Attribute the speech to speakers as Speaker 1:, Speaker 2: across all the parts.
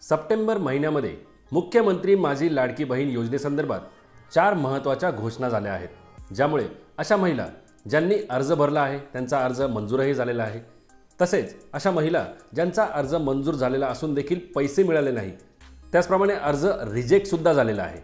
Speaker 1: September महिन्यामध्ये मुख्यमंत्री माझी लाडकी बहीण योजनेसंदर्भात 4 महत्त्वाच्या घोषणा झाल्या आहेत, ज्यामुळे अशा महिला ज्यांनी अर्ज भरला आहे त्यांचा अर्ज मंजूरही झालेला आहे, तसेच अशा महिला ज्यांचा अर्ज मंजूर झालेला असून देखील पैसे मिळाले नाही, त्याचप्रमाणे अर्ज रिजेक्ट सुद्धा झालेला आहे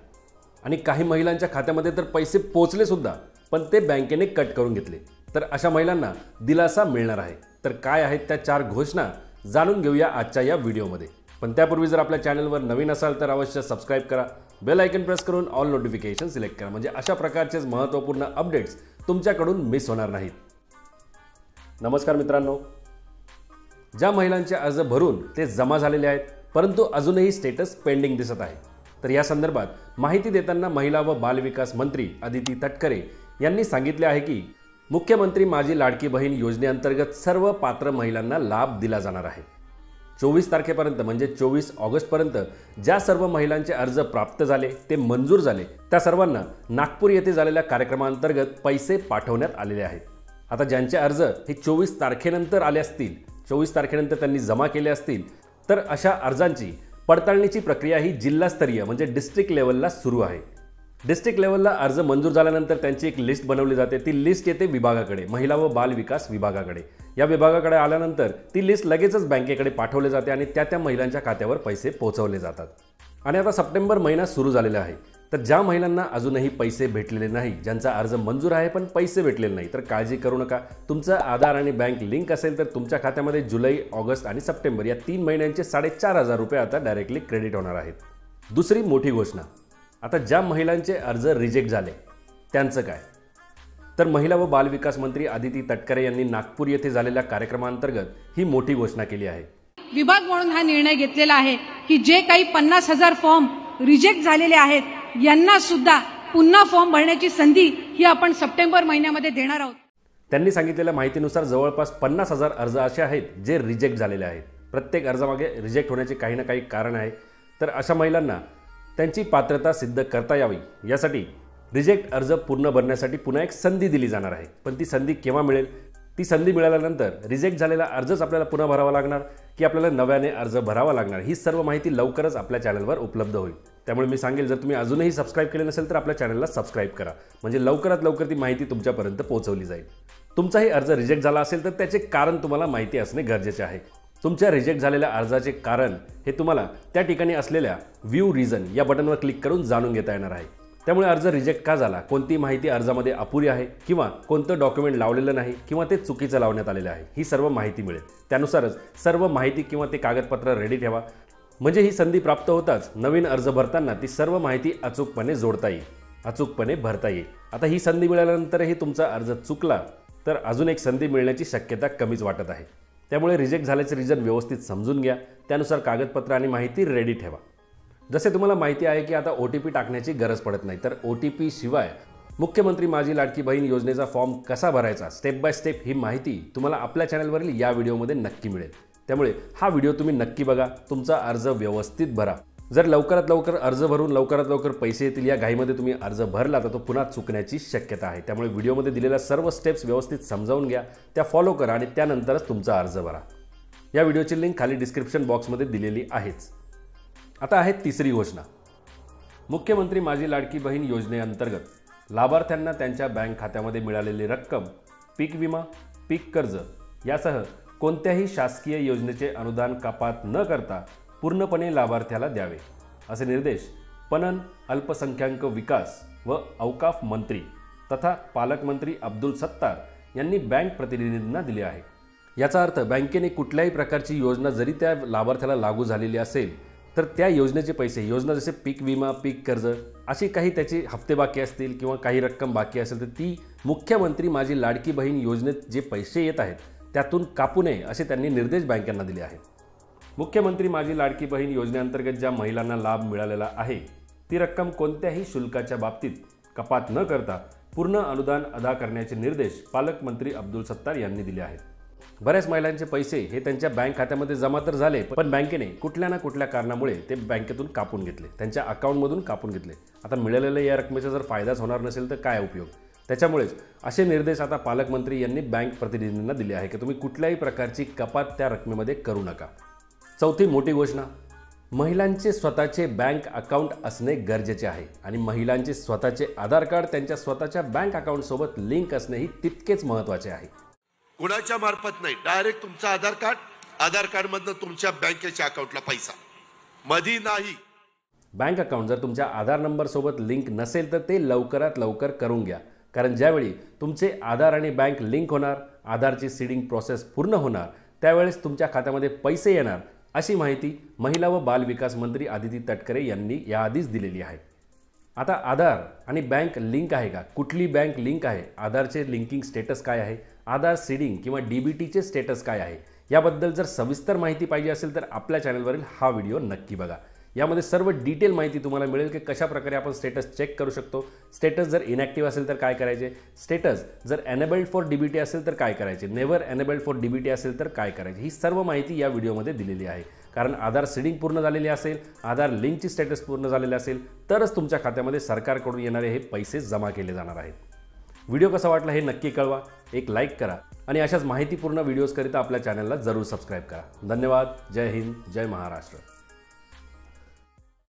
Speaker 1: आणि काही महिलांच्या खात्यामध्ये तर पैसे पोहोचले सुद्धा, पण ते बँकेने कट करून घेतले। तर अशा महिलांना दिलासा मिळणार आहे। तर काय आहेत त्या 4 घोषणा जाणून घेऊया आजच्या या व्हिडिओमध्ये। पण त्यापूर्वी जर आपल्या चॅनलवर नवीन असाल तर अवश्य सबस्क्राइब करा, बेल आयकन प्रेस करून ऑल नोटिफिकेशन सिलेक्ट करा, म्हणजे अशा प्रकारचेच महत्त्वपूर्ण अपडेट्स तुमच्याकडून मिस होणार नाहीत। नमस्कार मित्रांनो, ज्या महिलांचे अर्ज भरून ते जमा झालेले आहेत परंतु अजूनही स्टेटस पेंडिंग दिसत आहे, तर या संदर्भात माहिती देताना महिला व बाल विकास मंत्री अदिती तटकरे यांनी सांगितले आहे की मुख्यमंत्री माझी लाडकी बहीण योजनेअंतर्गत सर्व पात्र महिलांना लाभ दिला जाणार आहे। 24 तारखेपर्यंत म्हणजे 24 ऑगस्टपर्यंत ज्या सर्व महिलांचे अर्ज प्राप्त झाले ते मंजूर झाले त्या सर्वांना नागपूर येथे झालेल्या कार्यक्रमांतर्गत पैसे पाठवण्यात आलेले आहेत। आता ज्यांचे अर्ज हे 24 तारखेनंतर आले असतील, 24 तारखेनंतर त्यांनी जमा केले असतील, तर अशा अर्जांची पडताळणीची प्रक्रिया ही जिल्हास्तरीय म्हणजे डिस्ट्रिक्ट लेवलला सुरू आहे। डिस्ट्रिक्ट लेवलला अर्ज मंजूर झाल्यानंतर त्यांची एक लिस्ट बनवली जाते। ती लिस्ट येते विभागाकडे, महिला व बाल विकास विभागाकडे। या विभागाकडे आल्यानंतर ती लिस्ट लगेचच बँकेकडे पाठवली जाते आणि त्या महिलांच्या खात्यावर पैसे पोहोचवले जातात। आणि आता सप्टेंबर महिना सुरू झालेला आहे, तर ज्या महिलांना अजूनही पैसे भेटलेले नाही, ज्यांचा अर्ज मंजूर आहे पण पैसे भेटलेले नाही, तर काळजी करू नका। तुमचं आधार आणि बँक लिंक असेल तर तुमच्या खात्यामध्ये जुलै, ऑगस्ट आणि सप्टेंबर या 3 महिन्यांचे 4,500 रुपये आता डायरेक्टली क्रेडिट होणार आहेत। दुसरी मोठी घोषणा, आता ज्या महिलांचे अर्ज रिजेक्ट झाले त्यांचं काय? तर महिला व बाल विकास मंत्री अदिती तटकरे यांनी नागपूर येथे झालेल्या कार्यक्रमांतर्गत ही मोठी घोषणा केली आहे।
Speaker 2: विभाग म्हणून हा निर्णय घेतलेला आहे की जे काही 50,000 फॉर्म रिजेक्ट झालेले आहेत यांना सुद्धा पुन्हा फॉर्म भरण्याची संधी ही आपण सप्टेंबर महिन्यामध्ये देणार आहोत।
Speaker 1: त्यांनी सांगितलेल्या माहितीनुसार जवळपास 50,000 अर्ज असे आहेत जे रिजेक्ट झालेले आहेत। प्रत्येक अर्जामागे रिजेक्ट होण्याचे काही ना काही कारण आहे। तर अशा महिलांना त्यांची पात्रता सिद्ध करता यावी यासाठी रिजेक्ट अर्ज पूर्ण भरण्यासाठी पुन्हा एक संधी दिली जाणार आहे। पण ती संधी केव्हा मिळेल? ती संधी मिळाल्यानंतर रिजेक्ट झालेला अर्जच आपल्याला पुन्हा भरावा लागणार की आपल्याला नव्याने अर्ज भरावा लागणार, ही सर्व माहिती लवकरच आपल्या चॅनलवर उपलब्ध होईल। त्यामुळे मी सांगेल, जर तुम्ही अजूनही सबस्क्राइब केले नसेल तर आपल्या चॅनलला सबस्क्राइब करा, म्हणजे लवकरात लवकर ती माहिती तुमच्यापर्यंत पोहोचवली जाईल। तुमचाही अर्ज रिजेक्ट झाला असेल तर त्याचे कारण तुम्हाला माहिती असणे गरजेचे आहे। तुमच्या रिजेक्ट झालेल्या अर्जाचे कारण हे तुम्हाला त्या ठिकाणी असलेल्या व्ह्यू रिझन या बटनवर क्लिक करून जाणून घेता येणार आहे। त्यामुळे अर्ज रिजेक्ट का झाला, कोणती माहिती अर्जामध्ये अपुरी आहे किंवा कोणतं डॉक्युमेंट लावलेलं नाही किंवा ते चुकीचं लावण्यात आलेलं आहे, ही सर्व माहिती मिळेल। त्यानुसारच सर्व माहिती किंवा ते कागदपत्र रेडी ठेवा, म्हणजे ही संधी प्राप्त होताच नवीन अर्ज भरताना ती सर्व माहिती अचूकपणे जोडता येईल, अचूकपणे भरता येईल। आता ही संधी मिळाल्यानंतरही तुमचा अर्ज चुकला तर अजून एक संधी मिळण्याची शक्यता कमीच वाटत आहे। त्यामुळे रिजेक्ट झाल्याचे रिझन व्यवस्थित समजून घ्या, त्यानुसार कागदपत्र आणि माहिती रेडी ठेवा। जसे तुम्हाला माहिती आहे की आता OTP टाकण्याची गरज पडत नाही, तर OTP शिवाय मुख्यमंत्री माझी लाडकी बहीण योजनेचा फॉर्म कसा भरायचा स्टेप बाय स्टेप ही माहिती तुम्हाला आपल्या चॅनलवरील या व्हिडिओमध्ये नक्की मिळेल। त्यामुळे हा व्हिडिओ तुम्ही नक्की बघा, तुमचा अर्ज व्यवस्थित भरा। जर लवकरात लवकर अर्ज भरून लवकरात लवकर पैसे येतील या घाईमध्ये तुम्ही अर्ज भरला तर तो पुन्हा चुकण्याची शक्यता आहे। त्यामुळे व्हिडिओमध्ये दिलेल्या सर्व स्टेप्स व्यवस्थित समजावून घ्या, त्या फॉलो करा आणि त्यानंतरच तुमचा अर्ज भरा। या व्हिडिओची लिंक खाली डिस्क्रिप्शन बॉक्समध्ये दिलेली आहेच। आता आहे तिसरी घोषणा, मुख्यमंत्री माझी लाडकी बहीण योजनेअंतर्गत लाभार्थ्यांना त्यांच्या बँक खात्यामध्ये मिळालेली रक्कम पीक विमा, पीक कर्ज यासह कोणत्याही शासकीय योजनेचे अनुदान कपात न करता पूर्णपणे लाभार्थ्याला द्यावे, असे निर्देश पणन, अल्पसंख्याक विकास व औकाफ मंत्री तथा पालकमंत्री अब्दुल सत्तार यांनी बँक प्रतिनिधींना दिले आहे। याचा अर्थ बँकेने कुठल्याही प्रकारची योजना जरी त्या लाभार्थ्याला लागू झालेली असेल तर त्या योजनेचे पैसे, योजना जसे पीक विमा, पीक कर्ज अशी काही त्याचे हप्ते बाकी असतील किंवा काही रक्कम बाकी असेल तर ती मुख्यमंत्री माझी लाडकी बहीण योजनेत जे पैसे येत आहेत त्यातून कापू नये असे त्यांनी निर्देश बँकांना दिले आहेत। मुख्यमंत्री माझी लाडकी बहीण योजनेअंतर्गत ज्या महिलांना लाभ मिळालेला आहे ती रक्कम कोणत्याही शुल्काच्या बाबतीत कपात न करता पूर्ण अनुदान अदा करण्याचे निर्देश पालकमंत्री अब्दुल सत्तार यांनी दिले आहेत। बऱ्याच महिलांचे पैसे हे त्यांच्या बँक खात्यामध्ये जमा तर झाले, पण बँकेने कुठल्या ना कुठल्या कारणामुळे ते बँकेतून कापून घेतले, त्यांच्या अकाउंटमधून कापून घेतले। आता मिळालेल्या या रकमेचा जर फायदाच होणार नसेल तर काय उपयोग? त्याच्यामुळेच असे निर्देश आता पालकमंत्री यांनी बँक प्रतिनिधींना दिले आहे की तुम्ही कुठल्याही प्रकारची कपात त्या रकमेमध्ये करू नका। चौथी मोठी घोषणा, महिलांचे स्वतःचे बँक अकाउंट असणे गरजेचे आहे आणि महिलांचे स्वतःचे आधार कार्ड त्यांच्या स्वतःच्या बँक अकाउंटसोबत लिंक असणेही तितकेच महत्त्वाचे आहे.
Speaker 3: कुणाच्या मार्फत नाही, डायरेक्ट तुमचं आधार कार्डमधनं तुमच्या बँकेच्या अकाउंटला पैसा, मधी नाही.
Speaker 1: बँक अकाउंट जर तुमच्या आधार नंबरसोबत लिंक नसेल तर ते लवकरात लवकर करून घ्या, कारण ज्यावेळी तुमचे आधार आणि बँक लिंक होणार, आधारची सीडिंग प्रोसेस पूर्ण होणार, त्यावेळेस तुमच्या खात्यामध्ये पैसे येणार, अशी माहिती महिला व बाल विकास मंत्री आदिती तटकरे यांनी याआधीच दिलेली आहे. आता आधार आणि बँक लिंक आहे का, कुठली बँक लिंक आहे, आधारचे लिंकिंग स्टेटस काय आहे, आधार सीडिंग किंवा DBTचे स्टेटस काय आहे, याबद्दल जर सविस्तर माहिती पाहिजे असेल तर आपल्या चॅनलवरील हा व्हिडिओ नक्की बघा. यामध्ये सर्व डिटेल माहिती तुम्हाला मिळेल की कशा प्रकारे आपण स्टेटस चेक करू शकतो, स्टेटस जर इनॅक्टिव्ह असेल तर काय करायचे, स्टेटस जर एनेबल्ड फॉर DBT असेल तर काय करायचे, नेव्हर एनेबल्ड फॉर DBT असेल तर काय करायचे, ही सर्व माहिती या व्हिडिओमध्ये दिलेली आहे. कारण आधार सीडिंग पूर्ण झालेली असेल, आधार लिंकची स्टेटस पूर्ण झालेली असेल तरच तुमच्या खात्यामध्ये सरकारकडून येणारे हे पैसे जमा केले जाणार आहेत. व्हिडिओ कसा वाटला हे नक्की कळवा, एक लाईक करा आणि अशाच माहितीपूर्ण व्हिडिओजकरिता आपल्या चॅनलला जरूर सबस्क्राईब करा. धन्यवाद. जय हिंद, जय महाराष्ट्र.